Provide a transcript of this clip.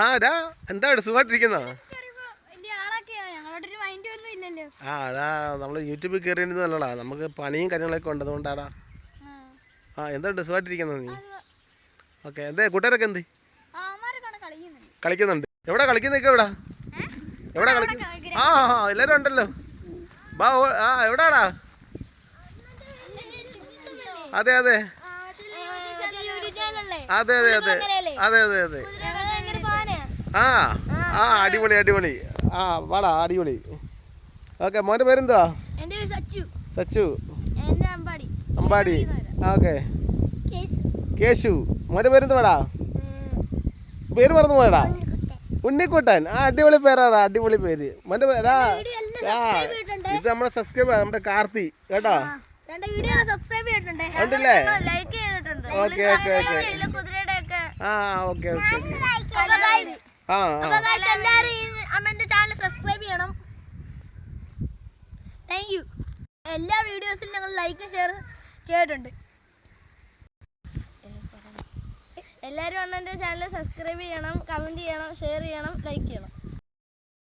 ആ ഡാ എന്താ സുഖമായിട്ടിരിക്കുന്നോ? ആ അതാ നമ്മൾ യൂട്യൂബിൽ കയറിയിരുന്നല്ലടാ, നമുക്ക് പണിയും കാര്യങ്ങളൊക്കെ ഉണ്ട്, അതുകൊണ്ടാടാ. ആ എന്തുണ്ട് സുഖമായിട്ടിരിക്കുന്നോ നീ? ഓക്കെ, എന്തേ കൂട്ടുകാരൊക്കെ എന്ത് കളിക്കുന്നുണ്ട്? എവിടെ കളിക്കുന്നൊക്കെ? എവിടെ കളിക്കും? ആ ആ എല്ലാവരും ഉണ്ടല്ലോ. ബാ ആ എവിടാടാ? അതെ അതെ അതെ അതെ അതെ അതെ അതെ അതെ. ആ ആ അടിപൊളി അടിപൊളി. ആ വാടാ അടിപൊളി. ഓക്കെ, മോൻ്റെ പേരെന്തുവാ? സച്ചു. അമ്പാടി. ഓക്കെ, കേശു. മോൻ്റെ പേരെന്തുവാടാ? പേര് മറന്നു പോയടാ. ഉണ്ണിക്കുട്ടൻ. ആ അടിപൊളി പേരാടാ, അടിപൊളി പേര്. മോൻ്റെ പേരാ. ആ ഇത് നമ്മുടെ സബ്സ്ക്രൈബർ, നമ്മുടെ കാർത്തി കേട്ടോ. ഉണ്ടല്ലേ? Okay okay okay. ആ ഓക്കെ ഓക്കെ ഓക്കെ. ആ അമ്മന്റെ ചാനൽ സബ്സ്ക്രൈബ് ചെയ്യണം. Thank you. എല്ലാ വീഡിയോസിലും ഞങ്ങൾ ലൈക്ക് ഷെയർ ചെയ്തിട്ടുണ്ട്. എല്ലാവരും അണ്ണൻ്റെ ചാനൽ സബ്സ്ക്രൈബ് ചെയ്യണം, കമൻറ്റ് ചെയ്യണം, ഷെയർ ചെയ്യണം, ലൈക്ക് ചെയ്യണം.